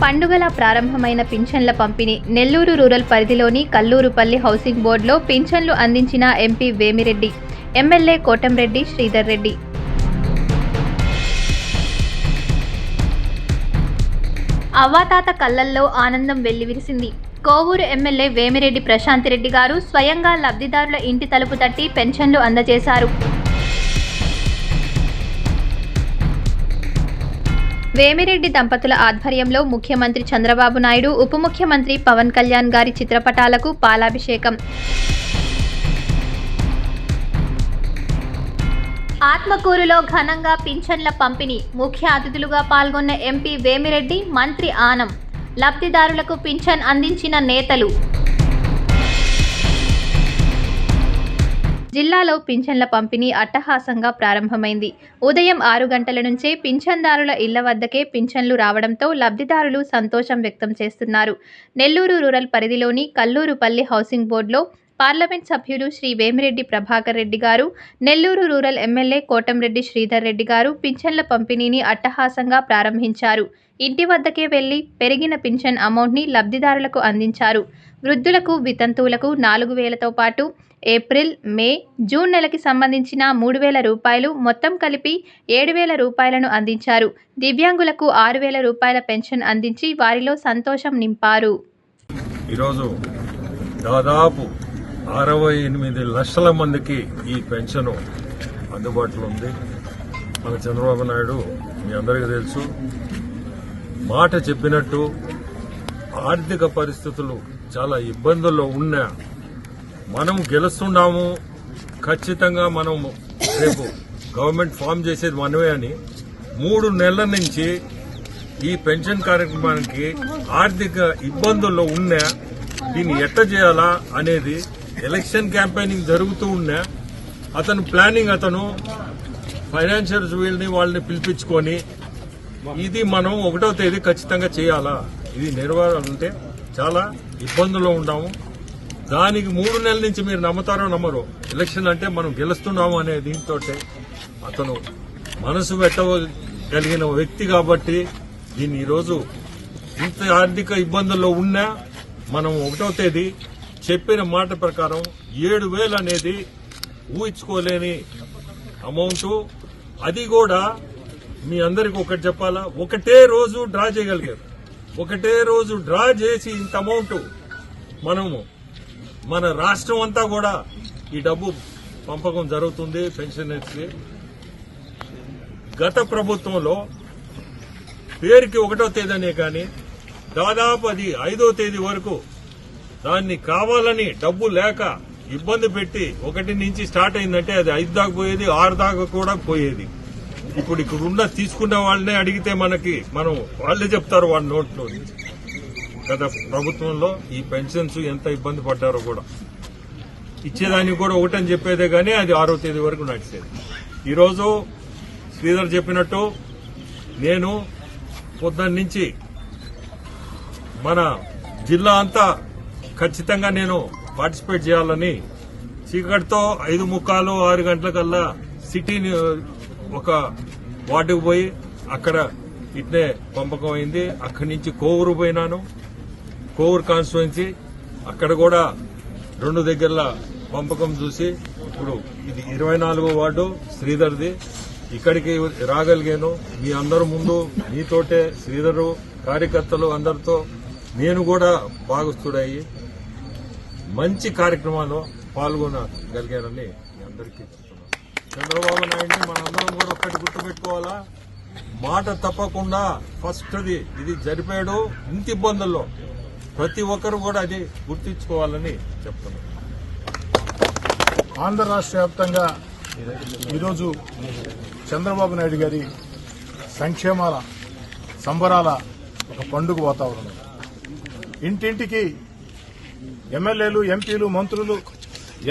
పండుగల ప్రారంభమైన పింఛన్ల పంపిణీ. నెల్లూరు రూరల్ పరిధిలోని కల్లూరుపల్లి హౌసింగ్ బోర్డులో పింఛన్లు అందించిన ఎంపీ వేమిరెడ్డి, ఎమ్మెల్యే కోటంరెడ్డి శ్రీధర్ రెడ్డి. అవ్వాతాత కళ్లల్లో ఆనందం వెల్లివిరిసింది. కోవూరు ఎమ్మెల్యే వేమిరెడ్డి ప్రశాంతిరెడ్డి గారు స్వయంగా లబ్ధిదారుల ఇంటి తలుపు తట్టి పెన్షన్లు అందజేశారు. వేమిరెడ్డి దంపతుల ఆధ్వర్యంలో ముఖ్యమంత్రి చంద్రబాబు నాయుడు, ఉప ముఖ్యమంత్రి పవన్ కళ్యాణ్ గారి చిత్రపటాలకు పాలాభిషేకం. ఆత్మకూరులో ఘనంగా పింఛన్ల పంపిణీ. ముఖ్య అతిథులుగా పాల్గొన్న ఎంపీ వేమిరెడ్డి, మంత్రి ఆనం. లబ్ధిదారులకు పింఛన్ అందించిన నేతలు. జిల్లాలో పింఛన్ల పంపిణీ అట్టహాసంగా ప్రారంభమైంది. ఉదయం 6 గంటల నుంచే పింఛన్దారుల ఇళ్ల వద్దకే పింఛన్లు రావడంతో లబ్ధిదారులు సంతోషం వ్యక్తం చేస్తున్నారు. నెల్లూరు రూరల్ పరిధిలోని కల్లూరుపల్లి హౌసింగ్ బోర్డులో పార్లమెంట్ సభ్యులు శ్రీ వేమిరెడ్డి ప్రభాకర్ రెడ్డి గారు, నెల్లూరు రూరల్ ఎమ్మెల్యే కోటంరెడ్డి శ్రీధర్ రెడ్డి గారు పింఛన్ల పంపిణీని అట్టహాసంగా ప్రారంభించారు. ఇంటి వద్దకే వెళ్లి పెరిగిన పింఛన్ అమౌంట్ని లబ్ధిదారులకు అందించారు. వృద్ధులకు, వితంతువులకు 4,000తో పాటు ఏప్రిల్, మే, జూన్ నెలకి సంబంధించిన 3,000 రూపాయలు, మొత్తం కలిపి 7,000 రూపాయలను అందించారు. దివ్యాంగులకు 6,000 రూపాయల పెన్షన్ అందించి వారిలో సంతోషం నింపారు. ఈరోజు దాదాపు 68 లక్షల మందికి ఈ పెన్షన్ అందుబాటులో ఉంది. మన చంద్రబాబు నాయుడు మీ అందరికీ తెలుసు, మాట చెప్పినట్టు ఆర్థిక పరిస్థితులు చాలా ఇబ్బందుల్లో ఉన్నా మనం గెలుస్తున్నాము, ఖచ్చితంగా మనం రేపు గవర్నమెంట్ ఫామ్ చేసేది మనమే అని 3 నెలల నుంచి ఈ పెన్షన్ కార్యక్రమానికి ఆర్థిక ఇబ్బందుల్లో ఉన్నా దీన్ని ఎట్ట చేయాలా అనేది ఎలక్షన్ క్యాంపెయినింగ్ జరుగుతూ ఉన్నా అతను ప్లానింగ్, అతను ఫైనాన్షియల్స్ వాళ్ళని పిలిపించుకొని ఇది మనం 1వ తేదీ ఖచ్చితంగా చేయాలా, ఇది నెరవేరాలంటే చాలా ఇబ్బందుల్లో ఉన్నాము. దానికి 3 నెలల నుంచి మీరు నమ్ముతారో నమ్మరో ఎలక్షన్ అంటే మనం గెలుస్తున్నాము అనే దీంతో అతను మనసు పెట్టగలిగిన వ్యక్తి కాబట్టి దీన్ని ఈరోజు ఇంత ఆర్థిక ఇబ్బందుల్లో ఉన్నా మనం 1వ తేదీ చెప్పిన మాట ప్రకారం 7,000 అనేది ఊహించుకోలేని అమౌంట్. అది కూడా మీ అందరికి ఒకటి చెప్పాలా, ఒకటే రోజు డ్రా చేయగలిగారు. ఒకటే రోజు డ్రా చేసి ఇంత అమౌంట్ మనము మన రాష్ట్రం అంతా కూడా ఈ డబ్బు పంపకం జరుగుతుంది పెన్షనర్స్కి. గత ప్రభుత్వంలో పేరుకి 1వ తేదీనే కానీ దాదాపు అది 5వ తేదీ వరకు దాన్ని కావాలని డబ్బు లేక ఇబ్బంది పెట్టి 1 నుంచి స్టార్ట్ అయిందంటే అది 5 దాకా పోయేది, 6 దాకా కూడా పోయేది. ఇప్పుడు ఇక్కడున్న తీసుకున్న వాళ్ళనే అడిగితే మనం వాళ్ళే చెప్తారు వాళ్ళ నోట్లో. గత ప్రభుత్వంలో ఈ పెన్షన్స్ ఎంత ఇబ్బంది పడ్డారో కూడా ఇచ్చేదానికి కూడా 1 అని చెప్పేదే కానీ అది 6వ తేదీ వరకు నడిచేది. ఈరోజు శ్రీధర్ చెప్పినట్టు నేను పొద్దున్న నుంచి మన జిల్లా అంతా ఖచ్చితంగా నేను పార్టిసిపేట్ చేయాలని చీకటితో 5:45, 6 గంటలకల్లా సిటీని ఒక వార్డుకు పోయి అక్కడ ఇట్నే పంపకం అయింది. అక్కడి నుంచి కోవూరు పోయినాను, కోవూరు కాన్స్టిట్యుయెన్సీ, అక్కడ కూడా 2 దగ్గరల పంపకం చూసి ఇప్పుడు ఇది 24వ వార్డు శ్రీధర్ది. ఇక్కడికి రాగలిగాను. మీ అందరి ముందు మీతోటే శ్రీధరు కార్యకర్తలు అందరితో నేను కూడా భాగస్తుడయ్యి మంచి కార్యక్రమాల్లో పాల్గొనగలిగానని మీ అందరికీ చెప్తున్నాను. చంద్రబాబు నాయుడిని మనందరం కూడా ఒక్కటి గుర్తుపెట్టుకోవాలా, మాట తప్పకుండా ఫస్ట్ది ఇది జరిపాడు. ఇంత ఇబ్బందుల్లో ప్రతి ఒక్కరు కూడా అది గుర్తించుకోవాలని చెప్తున్నారు. ఆంధ్ర రాష్ట్ర వ్యాప్తంగా ఈరోజు చంద్రబాబు నాయుడు గారి సంక్షేమాల సంబరాల ఒక పండుగ వాతావరణం. ఇంటింటికి ఎమ్మెల్యేలు, ఎంపీలు, మంత్రులు,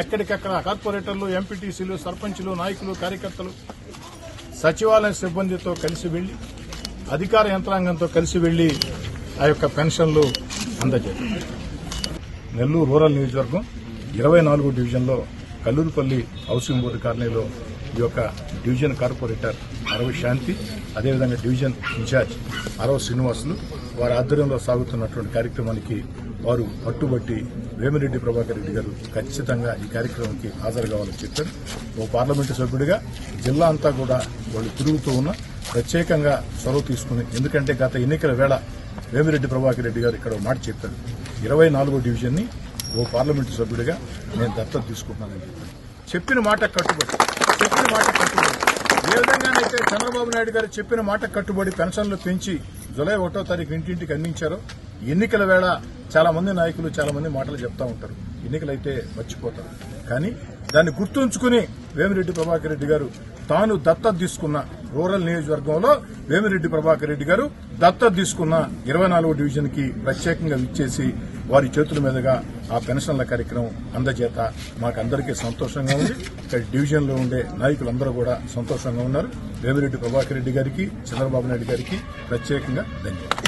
ఎక్కడికక్కడ కార్పొరేటర్లు, ఎంపీటీసీలు, సర్పంచులు, నాయకులు, కార్యకర్తలు సచివాలయ సిబ్బందితో కలిసి వెళ్లి, అధికార యంత్రాంగంతో కలిసి వెళ్లి ఆ యొక్క పెన్షన్లు అందజేశారు. నెల్లూరు రూరల్ నియోజకవర్గం 24వ డివిజన్లో కల్లూరుపల్లి హౌసింగ్ బోర్డు కాలనీలో ఈ యొక్క డివిజన్ కార్పొరేటర్ అరవి శాంతి, అదేవిధంగా డివిజన్ ఇన్ఛార్జ్ అరవ శ్రీనివాసులు వారి ఆధ్వర్యంలో సాగుతున్నటువంటి కార్యక్రమానికి వారు పట్టుబట్టి వేమిరెడ్డి ప్రభాకర్ రెడ్డి గారు ఖచ్చితంగా ఈ కార్యక్రమానికి హాజరు కావాలని చెప్పారు. ఓ పార్లమెంటు సభ్యుడిగా జిల్లా అంతా కూడా వాళ్ళు తిరుగుతూ ఉన్న ప్రత్యేకంగా చొరవ తీసుకుని, ఎందుకంటే గత ఎన్నికల వేళ వేమిరెడ్డి ప్రభాకర్ రెడ్డి గారు ఇక్కడ మాట చెప్పారు, 24వ డివిజన్ని ఓ పార్లమెంటు సభ్యుడిగా నేను దత్తత తీసుకుంటున్నానని చెప్పారు. చెప్పిన మాట కట్టుబడి ఏ విధంగానైతే చంద్రబాబు నాయుడు గారు చెప్పిన మాట కట్టుబడి పెన్షన్లు పెంచి జూలై 1వ తారీఖు ఇంటింటికి అందించారో, ఎన్నికల వేళ చాలా మంది నాయకులు చాలా మంది మాటలు చెప్తా ఉంటారు, ఎన్నికలైతే మర్చిపోతారు. కానీ దాన్ని గుర్తుంచుకుని వేమిరెడ్డి ప్రభాకర్ రెడ్డి గారు తాను దత్తత తీసుకున్న రూరల్ నియోజకవర్గంలో వేమిరెడ్డి ప్రభాకర్ రెడ్డి గారు దత్తత తీసుకున్న 24వ డివిజన్ కి ప్రత్యేకంగా విచ్చేసి వారి చేతుల మీదుగా ఆ పెన్షన్ల కార్యక్రమం అందజేత మాకందరికీ సంతోషంగా ఉంది. ఇక్కడ డివిజన్ లో ఉండే నాయకులందరూ కూడా సంతోషంగా ఉన్నారు. వేమిరెడ్డి ప్రభాకర్ రెడ్డి గారికి, చంద్రబాబు నాయుడు గారికి ప్రత్యేకంగా ధన్యవాదాలు.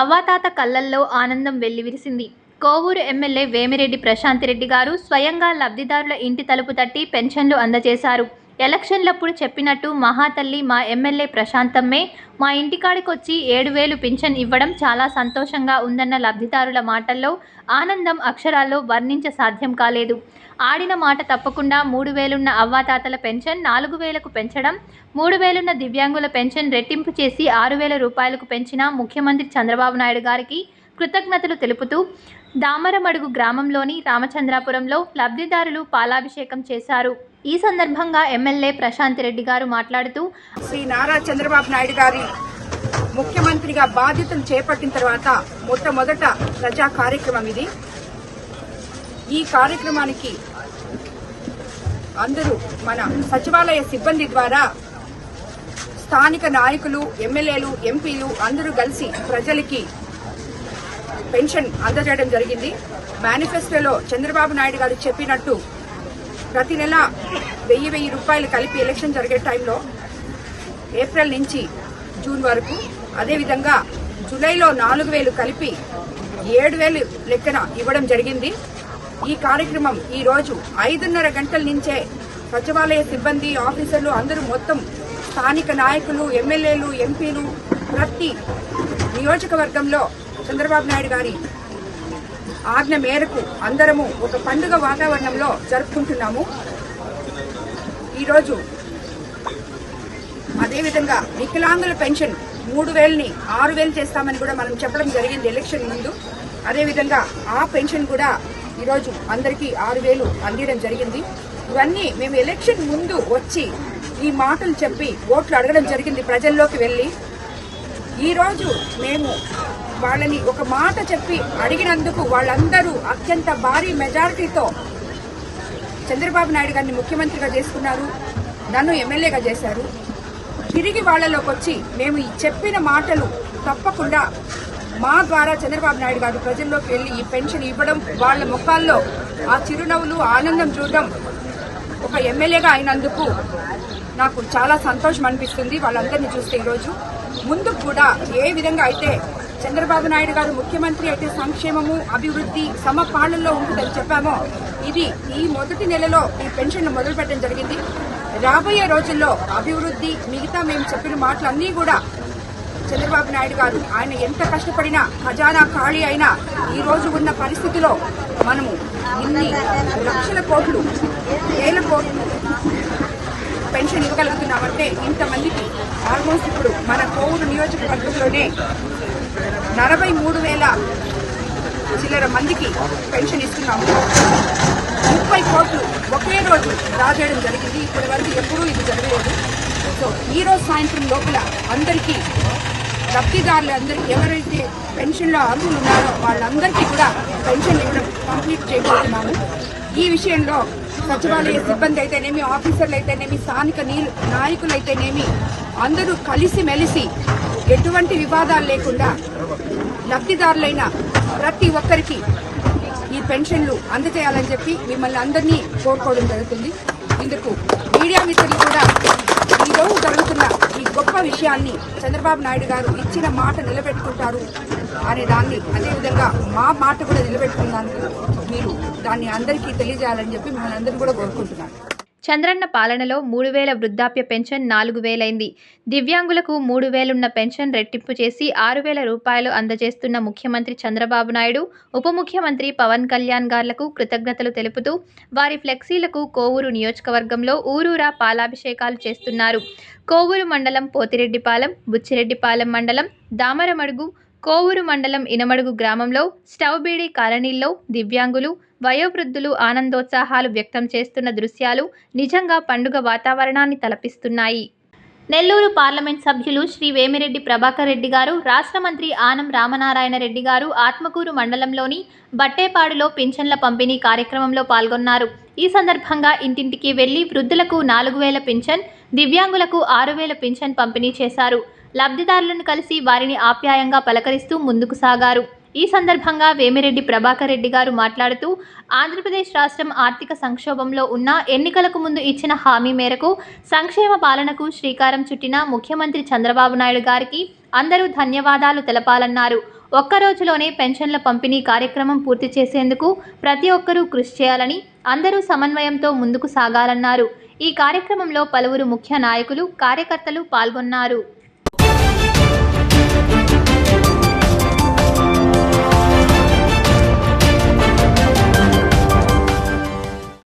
అవ్వాతాత కళ్లల్లో ఆనందం వెల్లివిరిసింది. కోవూరు ఎమ్మెల్యే వేమిరెడ్డి ప్రశాంతిరెడ్డి గారు స్వయంగా లబ్ధిదారుల ఇంటి తలుపు తట్టి పెన్షన్లు అందజేశారు. ఎలక్షన్లప్పుడు చెప్పినట్టు మహాతల్లి మా ఎమ్మెల్యే ప్రశాంతమ్మే మా ఇంటికాడికొచ్చి 7,000 పింఛన్ ఇవ్వడం చాలా సంతోషంగా ఉందన్న లబ్ధిదారుల మాటల్లో ఆనందం అక్షరాల్లో వర్ణించ సాధ్యం కాలేదు. ఆడిన మాట తప్పకుండా 3,000 అవ్వాతాతల పెన్షన్ 4,000కు పెంచడం, 3,000 దివ్యాంగుల పెన్షన్ రెట్టింపు చేసి 6,000 రూపాయలకు పెంచిన ముఖ్యమంత్రి చంద్రబాబు నాయుడు గారికి కృతజ్ఞతలు తెలుపుతూ దామరమడుగు గ్రామంలోని రామచంద్రాపురంలో లబ్ధిదారులు పాలాభిషేకం చేశారు. ఈ సందర్భంగా ఎమ్మెల్యే ప్రశాంతిరెడ్డి గారు మాట్లాడుతూ, శ్రీ నారా చంద్రబాబు నాయుడు గారి ముఖ్యమంత్రిగా బాధ్యతలు చేపట్టిన తర్వాత మొట్టమొదట ప్రజా కార్యక్రమం ఇది. ఈ కార్యక్రమానికి అందరూ మన సచివాలయ సిబ్బంది ద్వారా స్థానిక నాయకులు, ఎమ్మెల్యేలు, ఎంపీలు అందరూ కలిసి ప్రజలకి పెన్షన్ అందజేయడం జరిగింది. మేనిఫెస్టోలో చంద్రబాబు నాయుడు గారు చెప్పినట్టు ప్రతి నెల 1,000 రూపాయలు కలిపి ఎలక్షన్ జరిగే టైంలో ఏప్రిల్ నుంచి జూన్ వరకు, అదేవిధంగా జూలైలో 4,000 కలిపి 7,000 లెక్కన ఇవ్వడం జరిగింది. ఈ కార్యక్రమం ఈ రోజు 5:30 గంటల నుంచే సచివాలయ సిబ్బంది, ఆఫీసర్లు అందరూ మొత్తం స్థానిక నాయకులు, ఎమ్మెల్యేలు, ఎంపీలు ప్రతి నియోజకవర్గంలో చంద్రబాబు నాయుడు గారి ఆజ్ఞ మేరకు అందరము ఒక పండుగ వాతావరణంలో జరుపుకుంటున్నాము. ఈరోజు అదేవిధంగా వికలాంగుల పెన్షన్ 3,000ని 6,000 చేస్తామని కూడా మనం చెప్పడం జరిగింది ఎలక్షన్ ముందు. అదేవిధంగా ఆ పెన్షన్ కూడా ఈరోజు అందరికీ 6,000 అందించడం జరిగింది. ఇవన్నీ మేము ఎలక్షన్ ముందు వచ్చి ఈ మాటలు చెప్పి ఓట్లు అడగడం జరిగింది ప్రజల్లోకి వెళ్లి. ఈరోజు మేము వాళ్ళని ఒక మాట చెప్పి అడిగినందుకు వాళ్ళందరూ అత్యంత భారీ మెజారిటీతో చంద్రబాబు నాయుడు గారిని ముఖ్యమంత్రిగా చేసుకున్నారు, నన్ను ఎమ్మెల్యేగా చేశారు. తిరిగి వాళ్లలోకి వచ్చి మేము చెప్పిన మాటలు తప్పకుండా మా ద్వారా చంద్రబాబు నాయుడు గారు ప్రజల్లోకి వెళ్లి ఈ పెన్షన్ ఇవ్వడం, వాళ్ల ముఖాల్లో ఆ చిరునవ్వులు, ఆనందం చూడడం ఒక ఎమ్మెల్యేగా అయినందుకు నాకు చాలా సంతోషం అనిపిస్తుంది. వాళ్ళందరినీ చూస్తే ఈరోజు ముందుకు కూడా ఏ విధంగా అయితే చంద్రబాబు నాయుడు గారు ముఖ్యమంత్రి అయితే సంక్షేమము, అభివృద్ధి సమపాలనలో ఉంటుందని చెప్పామో, ఇది ఈ మొదటి నెలలో ఈ పెన్షన్ మొదలు పెట్టడం జరిగింది. రాబోయే రోజుల్లో అభివృద్ధి, మిగతా మేము చెప్పిన మాటలన్నీ కూడా చంద్రబాబు నాయుడు గారు ఆయన ఎంత కష్టపడినా ఖజానా ఖాళీ అయినా ఈ రోజు ఉన్న పరిస్థితిలో మనము ఇన్ని లక్షల కోట్లు, వేల కోట్లు పెన్షన్ ఇవ్వగలుగుతున్నామంటే ఇంతమందికి ఆల్మోస్ట్ ఇప్పుడు మన కోవూరు నియోజకవర్గంలోనే 43,000 చిల్లర మందికి పెన్షన్ ఇస్తున్నాము. 30 కోట్లు ఒకే రోజు డ్రా చేయడం జరిగింది. ఇప్పటి వరకు ఎప్పుడూ ఇది జరగలేదు. సో ఈ రోజు సాయంత్రం లోపల అందరికీ లబ్ధిదారులందరికీ ఎవరైతే పెన్షన్లో అర్హులు ఉన్నారో వాళ్ళందరికీ కూడా పెన్షన్ ఇవ్వడం కంప్లీట్ చేయబోతున్నాము. ఈ విషయంలో సచివాలయ సిబ్బంది అయితేనేమి, ఆఫీసర్లు అయితేనేమి, స్థానిక నాయకులైతేనేమి అందరూ కలిసిమెలిసి ఎటువంటి వివాదాలు లేకుండా లబ్ధిదారులైన ప్రతి ఒక్కరికి ఈ పెన్షన్లు అందజేయాలని చెప్పి మిమ్మల్ని అందరినీ కోరుకోవడం జరుగుతుంది. ఇందుకు మీడియా మిత్రులు కూడా ఈరోజు జరుగుతున్న ఈ గొప్ప విషయాన్ని చంద్రబాబు నాయుడు గారు ఇచ్చిన మాట నిలబెట్టుకుంటారు అనే దాన్ని, అదేవిధంగా మా మాట కూడా నిలబెట్టుకున్నాను, మీరు దాన్ని అందరికీ తెలియజేయాలని చెప్పి మిమ్మల్ని అందరినీ కూడా కోరుకుంటున్నాను. చంద్రన్న పాలనలో 3,000 వృద్ధాప్య పెన్షన్ 4,000 అయింది. దివ్యాంగులకు 3,000 ఉన్న పెన్షన్ రెట్టింపు చేసి 6,000 రూపాయలు అందజేస్తున్న ముఖ్యమంత్రి చంద్రబాబు నాయుడు, ఉప ముఖ్యమంత్రి పవన్ కళ్యాణ్ గార్లకు కృతజ్ఞతలు తెలుపుతూ వారి ఫ్లెక్సీలకు కోవూరు నియోజకవర్గంలో ఊరూరా పాలాభిషేకాలు చేస్తున్నారు. కోవూరు మండలం పోతిరెడ్డిపాలెం, బుచ్చిరెడ్డిపాలెం మండలం దామరమడుగు, కోవూరు మండలం ఇనమడుగు గ్రామంలో స్టవ్ బీడీ కాలనీల్లో దివ్యాంగులు, వయోవృద్ధులు ఆనందోత్సాహాలు వ్యక్తం చేస్తున్న దృశ్యాలు నిజంగా పండుగ వాతావరణాన్ని తలపిస్తున్నాయి. నెల్లూరు పార్లమెంట్ సభ్యులు శ్రీ వేమిరెడ్డి ప్రభాకర్ రెడ్డి గారు, రాష్ట్ర మంత్రి ఆనం రామనారాయణ రెడ్డి గారు ఆత్మకూరు మండలంలోని బట్టేపాడులో పింఛన్ల పంపిణీ కార్యక్రమంలో పాల్గొన్నారు. ఈ సందర్భంగా ఇంటింటికి వెళ్లి వృద్ధులకు 4,000 పింఛన్, దివ్యాంగులకు 6,000 పింఛన్ పంపిణీ చేశారు. లబ్ధిదారులను కలిసి వారిని ఆప్యాయంగా పలకరిస్తూ ముందుకు సాగారు. ఈ సందర్భంగా వేమిరెడ్డి ప్రభాకర్ రెడ్డి గారు మాట్లాడుతూ ఆంధ్రప్రదేశ్ రాష్ట్రం ఆర్థిక సంక్షోభంలో ఉన్న ఎన్నికలకు ముందు ఇచ్చిన హామీ మేరకు సంక్షేమ పాలనకు శ్రీకారం చుట్టిన ముఖ్యమంత్రి చంద్రబాబు నాయుడు గారికి అందరూ ధన్యవాదాలు తెలపాలన్నారు. ఒక్క రోజులోనే పెన్షన్ల పంపిణీ కార్యక్రమం పూర్తి చేసేందుకు ప్రతి ఒక్కరూ కృషి చేయాలని, అందరూ సమన్వయంతో ముందుకు సాగాలన్నారు. ఈ కార్యక్రమంలో పలువురు ముఖ్య నాయకులు, కార్యకర్తలు పాల్గొన్నారు.